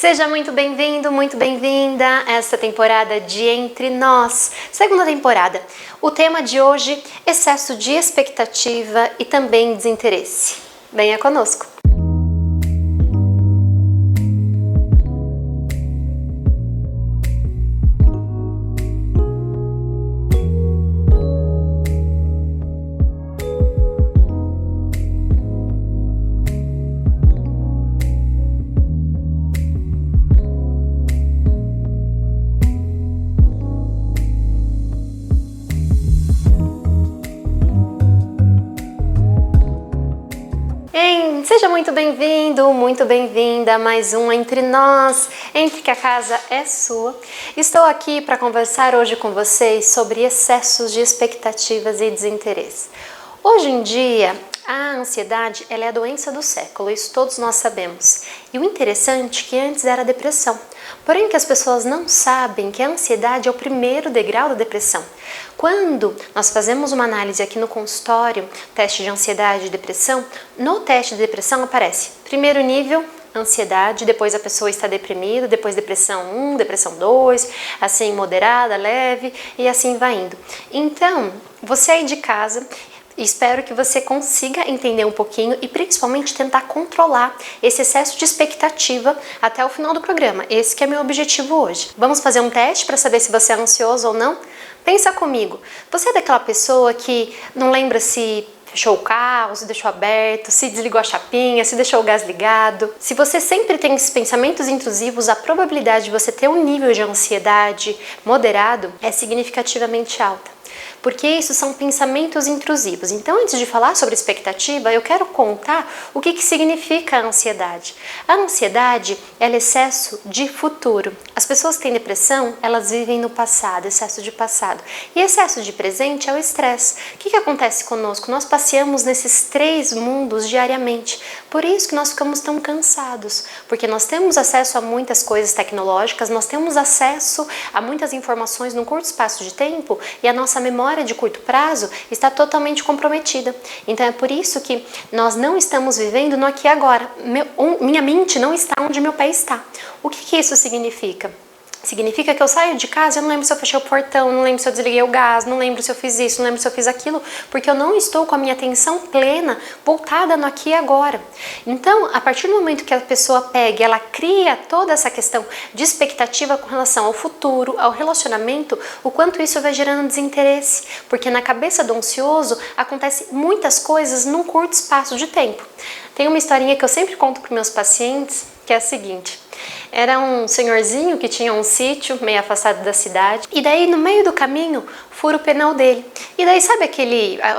Seja muito bem-vindo, muito bem-vinda a essa temporada de Entre Nós, segunda temporada. O tema de hoje, excesso de expectativa e também desinteresse. Venha conosco! Seja muito bem-vindo, muito bem-vinda a mais um Entre Nós, entre que a casa é sua. Estou aqui para conversar hoje com vocês sobre excessos de expectativas e desinteresse. Hoje em dia, a ansiedade ela é a doença do século, isso todos nós sabemos. E o interessante é que antes era a depressão. Porém, que as pessoas não sabem que a ansiedade é o primeiro degrau da depressão. Quando nós fazemos uma análise aqui no consultório, teste de ansiedade e depressão, no teste de depressão aparece primeiro nível, ansiedade, depois a pessoa está deprimida, depois depressão 1, depressão 2, assim moderada, leve e assim vai indo. Então, você aí de casa, espero que você consiga entender um pouquinho e principalmente tentar controlar esse excesso de expectativa até o final do programa. Esse que é meu objetivo hoje. Vamos fazer um teste para saber se você é ansioso ou não? Pensa comigo, você é daquela pessoa que não lembra se fechou o carro, se deixou aberto, se desligou a chapinha, se deixou o gás ligado? Se você sempre tem esses pensamentos intrusivos, a probabilidade de você ter um nível de ansiedade moderado é significativamente alta. Porque isso são pensamentos intrusivos. Então, antes de falar sobre expectativa, eu quero contar o que significa a ansiedade. A ansiedade é excesso de futuro. As pessoas que têm depressão, elas vivem no passado, excesso de passado. E excesso de presente é o estresse. O que acontece conosco? Nós passeamos nesses três mundos diariamente. Por isso que nós ficamos tão cansados. Porque nós temos acesso a muitas coisas tecnológicas, nós temos acesso a muitas informações num curto espaço de tempo e a nossa memória de curto prazo está totalmente comprometida. Então é por isso que nós não estamos vivendo no aqui e agora. Minha mente não está onde meu pé está. O que isso significa? Significa que eu saio de casa e eu não lembro se eu fechei o portão, não lembro se eu desliguei o gás, não lembro se eu fiz isso, não lembro se eu fiz aquilo, porque eu não estou com a minha atenção plena voltada no aqui e agora. Então, a partir do momento que a pessoa pega, ela cria toda essa questão de expectativa com relação ao futuro, ao relacionamento, o quanto isso vai gerando desinteresse, porque na cabeça do ansioso acontece muitas coisas num curto espaço de tempo. Tem uma historinha que eu sempre conto para meus pacientes, que é a seguinte: era um senhorzinho que tinha um sítio meio afastado da cidade e daí no meio do caminho fura o pneu dele. E daí sabe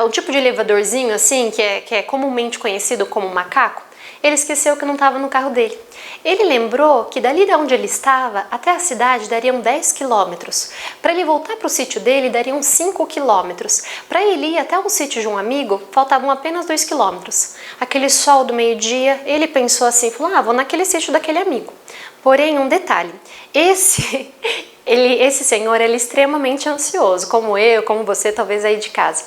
o tipo de elevadorzinho assim que é comumente conhecido como macaco? Ele esqueceu que não estava no carro dele. Ele lembrou que dali de onde ele estava até a cidade dariam 10 quilômetros. Para ele voltar para o sítio dele dariam 5 quilômetros. Para ele ir até o sítio de um amigo faltavam apenas 2 quilômetros. Aquele sol do meio-dia, ele pensou assim, falou, vou naquele sítio daquele amigo. Porém, um detalhe, esse senhor ele é extremamente ansioso, como eu, como você, talvez aí de casa.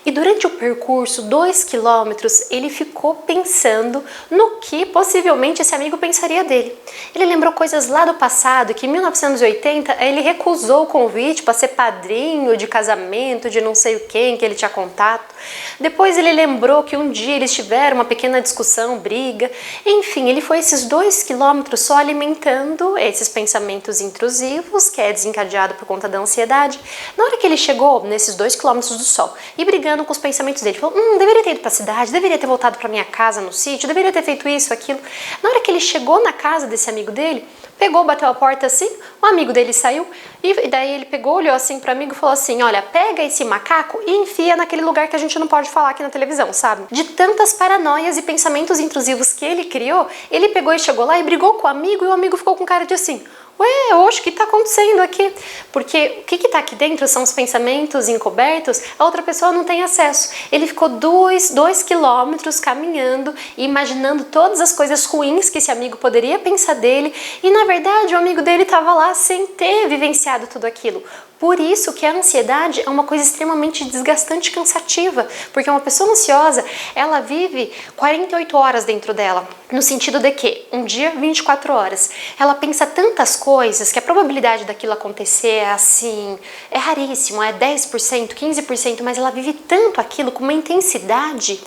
E durante o percurso, 2 quilômetros, ele ficou pensando no que possivelmente esse amigo pensaria dele. Ele lembrou coisas lá do passado, que em 1980 ele recusou o convite para ser padrinho de casamento de não sei quem que ele tinha contato. Depois ele lembrou que um dia eles tiveram uma pequena discussão, briga. Enfim, ele foi esses 2 quilômetros só alimentando esses pensamentos intrusivos, que é desencadeado por conta da ansiedade. Na hora que ele chegou nesses 2 quilômetros do sol e brigando com os pensamentos dele, falou, deveria ter ido para a cidade, deveria ter voltado para minha casa no sítio, deveria ter feito isso, aquilo. Na hora que ele chegou na casa desse amigo dele, pegou, bateu a porta assim, o amigo dele saiu e daí ele pegou, olhou assim para o amigo e falou assim, olha, pega esse macaco e enfia naquele lugar que a gente não pode falar aqui na televisão, sabe? De tantas paranoias e pensamentos intrusivos que ele criou, ele pegou e chegou lá e brigou com o amigo e o amigo ficou com cara de assim, ué, hoje o que está acontecendo aqui? Porque o que está aqui dentro são os pensamentos encobertos, a outra pessoa não tem acesso. Ele ficou 2 quilômetros caminhando e imaginando todas as coisas ruins que esse amigo poderia pensar dele, e na verdade o amigo dele estava lá sem ter vivenciado tudo aquilo. Por isso que a ansiedade é uma coisa extremamente desgastante e cansativa, porque uma pessoa ansiosa, ela vive 48 horas dentro dela, no sentido de que um dia 24 horas. Ela pensa tantas coisas que a probabilidade daquilo acontecer é assim, é raríssimo, é 10%, 15%, mas ela vive tanto aquilo com uma intensidade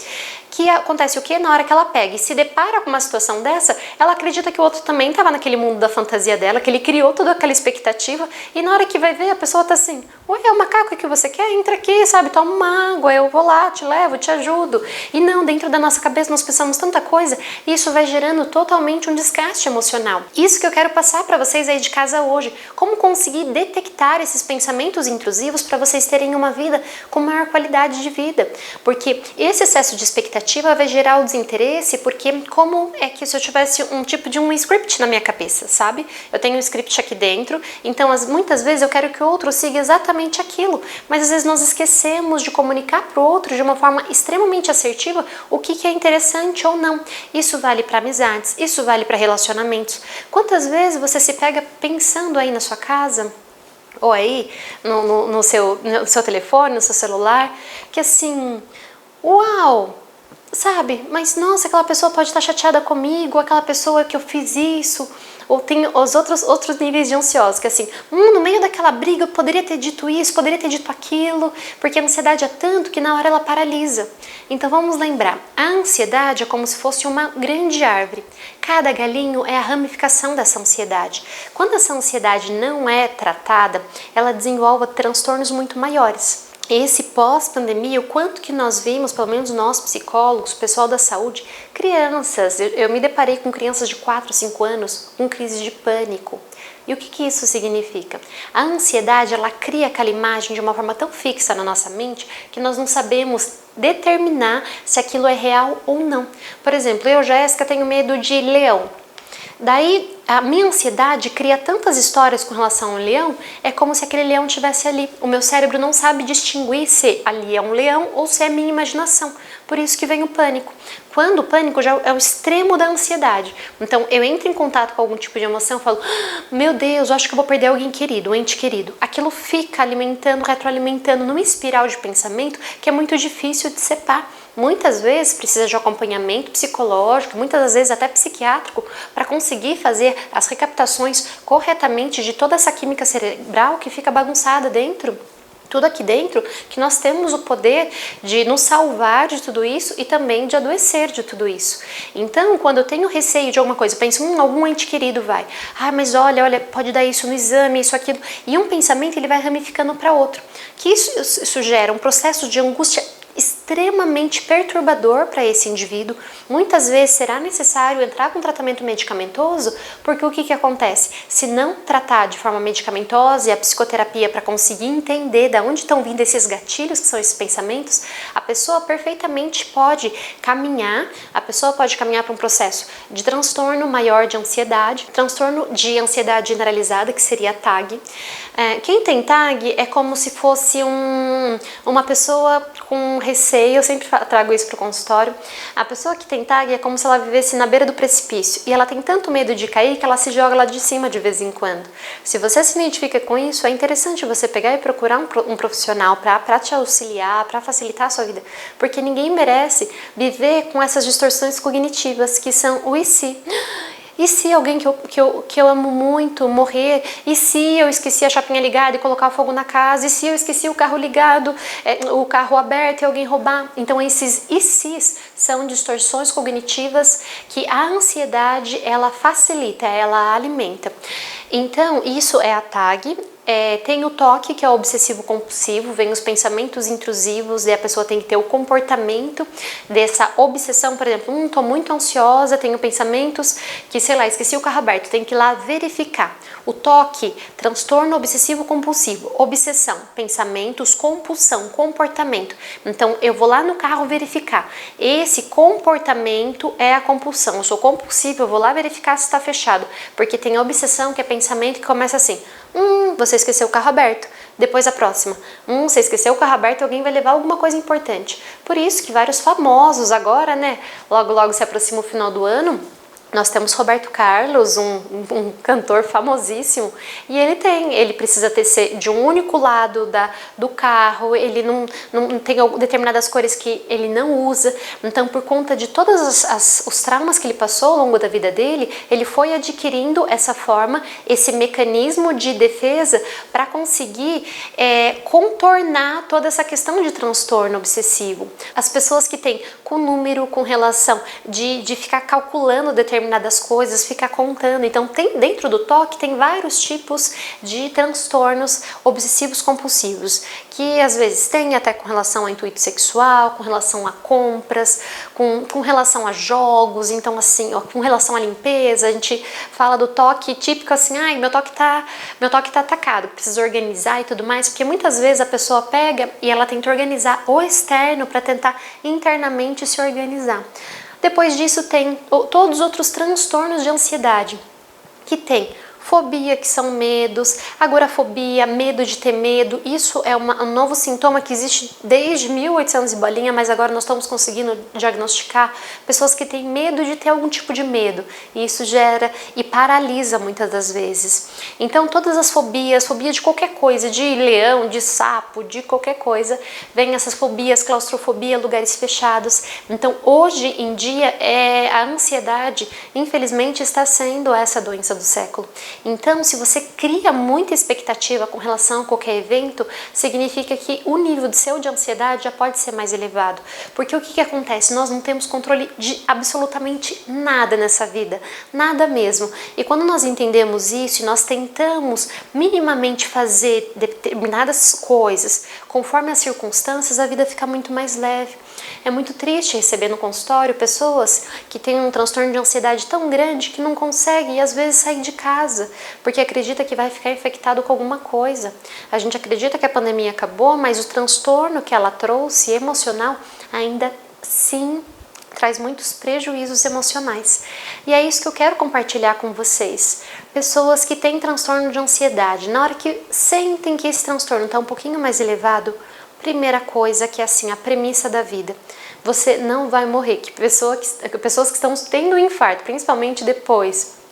que acontece o que? Na hora que ela pega e se depara com uma situação dessa, ela acredita que o outro também estava naquele mundo da fantasia dela, que ele criou toda aquela expectativa, e na hora que vai ver, a pessoa tá assim, ué, é o macaco que você quer? Entra aqui, sabe, toma uma água, eu vou lá, te levo, te ajudo. E não, dentro da nossa cabeça nós pensamos tanta coisa, e isso vai gerando totalmente um desgaste emocional. Isso que eu quero passar para vocês aí de casa hoje, como conseguir detectar esses pensamentos intrusivos para vocês terem uma vida com maior qualidade de vida, porque esse excesso de expectativa vai gerar o desinteresse, porque como é que se eu tivesse um tipo de um script na minha cabeça, sabe? Eu tenho um script aqui dentro, então muitas vezes eu quero que o outro siga exatamente aquilo, mas às vezes nós esquecemos de comunicar para o outro de uma forma extremamente assertiva o que é interessante ou não. Isso vale para amizades, isso vale para relacionamentos. Quantas vezes você se pega pensando aí na sua casa, ou aí no seu telefone, no seu celular, que assim, uau! Sabe, mas nossa, aquela pessoa pode estar chateada comigo, aquela pessoa que eu fiz isso, ou tem os outros níveis de ansiosos, que assim, no meio daquela briga eu poderia ter dito isso, poderia ter dito aquilo, porque a ansiedade é tanto que na hora ela paralisa. Então vamos lembrar, a ansiedade é como se fosse uma grande árvore, cada galinho é a ramificação dessa ansiedade. Quando essa ansiedade não é tratada, ela desenvolve transtornos muito maiores. Esse pós-pandemia, o quanto que nós vimos, pelo menos nós psicólogos, pessoal da saúde, crianças, eu me deparei com crianças de 4, 5 anos com crise de pânico. E o que isso significa? A ansiedade, ela cria aquela imagem de uma forma tão fixa na nossa mente que nós não sabemos determinar se aquilo é real ou não. Por exemplo, eu, Jéssica, tenho medo de leão. Daí a minha ansiedade cria tantas histórias com relação ao leão, é como se aquele leão estivesse ali. O meu cérebro não sabe distinguir se ali é um leão ou se é minha imaginação. Por isso que vem o pânico. Quando o pânico já é o extremo da ansiedade. Então eu entro em contato com algum tipo de emoção, falo, meu Deus, eu acho que eu vou perder alguém querido, um ente querido. Aquilo fica alimentando, retroalimentando numa espiral de pensamento que é muito difícil de separar. Muitas vezes precisa de acompanhamento psicológico, muitas das vezes até psiquiátrico, para conseguir fazer as recaptações corretamente de toda essa química cerebral que fica bagunçada dentro. Tudo aqui dentro, que nós temos o poder de nos salvar de tudo isso e também de adoecer de tudo isso. Então, quando eu tenho receio de alguma coisa, eu penso, algum ente querido vai, mas olha, pode dar isso no exame, isso, aquilo, e um pensamento ele vai ramificando para outro. Que isso gera um processo de angústia extremamente perturbador para esse indivíduo. Muitas vezes será necessário entrar com tratamento medicamentoso, porque o que acontece? Se não tratar de forma medicamentosa e a psicoterapia para conseguir entender de onde estão vindo esses gatilhos, que são esses pensamentos, a pessoa perfeitamente pode caminhar, para um processo de transtorno maior de ansiedade, transtorno de ansiedade generalizada, que seria a TAG. Quem tem TAG é como se fosse uma pessoa com receio, eu sempre trago isso para o consultório. A pessoa que tem TAG é como se ela vivesse na beira do precipício e ela tem tanto medo de cair que ela se joga lá de cima de vez em quando. Se você se identifica com isso, é interessante você pegar e procurar um profissional para te auxiliar, para facilitar a sua vida, porque ninguém merece viver com essas distorções cognitivas que são o e se. E se alguém que eu amo muito morrer? E se eu esqueci a chapinha ligada e colocar fogo na casa? E se eu esqueci o carro ligado, o carro aberto e alguém roubar? Então esses e se's são distorções cognitivas que a ansiedade ela facilita, ela alimenta. Então isso é a TAG. Tem o TOC, que é o obsessivo-compulsivo, vem os pensamentos intrusivos e a pessoa tem que ter o comportamento dessa obsessão, por exemplo, tô muito ansiosa, tenho pensamentos que, sei lá, esqueci o carro aberto, tem que ir lá verificar. O TOC, transtorno obsessivo-compulsivo, obsessão, pensamentos, compulsão, comportamento. Então, eu vou lá no carro verificar. Esse comportamento é a compulsão. Eu sou compulsivo, eu vou lá verificar se está fechado, porque tem a obsessão, que é pensamento que começa assim: você esqueceu o carro aberto. Depois a próxima: você esqueceu o carro aberto, alguém vai levar alguma coisa importante. Por isso que vários famosos agora, né? Logo, logo se aproxima o final do ano. Nós temos Roberto Carlos, um cantor famosíssimo, e ele precisa ser de um único lado do carro, ele não tem determinadas cores que ele não usa. Então, por conta de todos os traumas que ele passou ao longo da vida dele, ele foi adquirindo essa forma, esse mecanismo de defesa para conseguir contornar toda essa questão de transtorno obsessivo. As pessoas que têm com número, com relação de ficar calculando determinadas coisas, ficar contando. Então, dentro do TOC tem vários tipos de transtornos obsessivos compulsivos, que às vezes tem até com relação ao intuito sexual, com relação a compras, com relação a jogos. Então, assim, com relação à limpeza, a gente fala do TOC típico assim: meu TOC tá atacado, preciso organizar e tudo mais, porque muitas vezes a pessoa pega e ela tenta organizar o externo para tentar internamente se organizar. Depois disso tem todos os outros transtornos de ansiedade, que tem fobia, que são medos, agorafobia, medo de ter medo. Isso é um novo sintoma que existe desde 1800 e bolinha, mas agora nós estamos conseguindo diagnosticar pessoas que têm medo de ter algum tipo de medo, e isso gera e paralisa muitas das vezes. Então, todas as fobias, fobia de qualquer coisa, de leão, de sapo, de qualquer coisa, vem essas fobias, claustrofobia, lugares fechados. Então, hoje em dia, a ansiedade, infelizmente, está sendo essa doença do século. Então, se você cria muita expectativa com relação a qualquer evento, significa que o nível de ansiedade já pode ser mais elevado. Porque o que acontece? Nós não temos controle de absolutamente nada nessa vida, nada mesmo. E quando nós entendemos isso e nós tentamos minimamente fazer determinadas coisas conforme as circunstâncias, a vida fica muito mais leve. É muito triste receber no consultório pessoas que têm um transtorno de ansiedade tão grande que não conseguem, às vezes, sair de casa, porque acredita que vai ficar infectado com alguma coisa. A gente acredita que a pandemia acabou, mas o transtorno que ela trouxe, emocional, ainda sim traz muitos prejuízos emocionais. E é isso que eu quero compartilhar com vocês. Pessoas que têm transtorno de ansiedade, na hora que sentem que esse transtorno está um pouquinho mais elevado, primeira coisa que é assim, a premissa da vida: você não vai morrer. Pessoas que estão tendo um infarto, principalmente depois,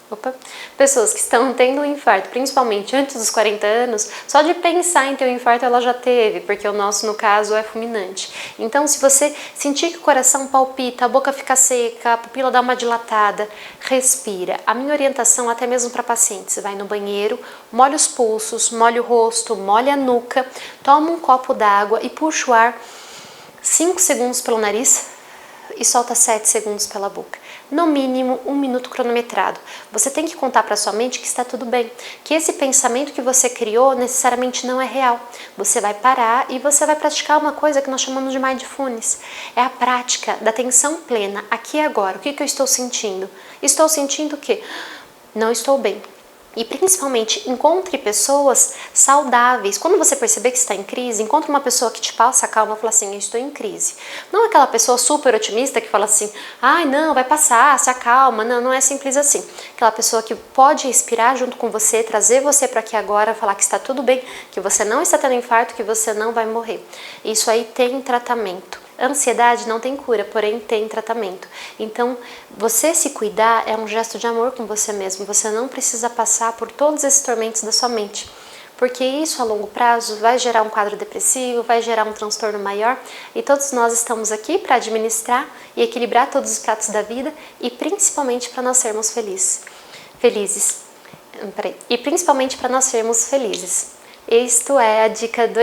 pessoas que estão tendo um infarto, principalmente antes dos 40 anos, só de pensar em ter um infarto ela já teve, porque o nosso, no caso, é fulminante. Então, se você sentir que o coração palpita, a boca fica seca, a pupila dá uma dilatada, respira. A minha orientação, até mesmo para pacientes: vai no banheiro, molha os pulsos, molha o rosto, molha a nuca, toma um copo d'água e puxa o ar 5 segundos pelo nariz e solta 7 segundos pela boca. No mínimo 1 minuto cronometrado. Você tem que contar para sua mente que está tudo bem, que esse pensamento que você criou necessariamente não é real. Você vai parar e você vai praticar uma coisa que nós chamamos de mindfulness. É a prática da atenção plena, aqui e agora. O que eu estou sentindo? Estou sentindo que não estou bem. E principalmente, encontre pessoas saudáveis. Quando você perceber que está em crise, encontre uma pessoa que te passa a calma e fala assim: eu estou em crise. Não aquela pessoa super otimista que fala assim: ai não, vai passar, se acalma. Não, não é simples assim. Aquela pessoa que pode respirar junto com você, trazer você para aqui agora, falar que está tudo bem, que você não está tendo infarto, que você não vai morrer. Isso aí tem tratamento. Ansiedade não tem cura, porém tem tratamento. Então, você se cuidar é um gesto de amor com você mesmo. Você não precisa passar por todos esses tormentos da sua mente, porque isso a longo prazo vai gerar um quadro depressivo, vai gerar um transtorno maior, e todos nós estamos aqui para administrar e equilibrar todos os pratos da vida, e principalmente para nós sermos felizes. E principalmente para nós sermos felizes. Isto é a dica do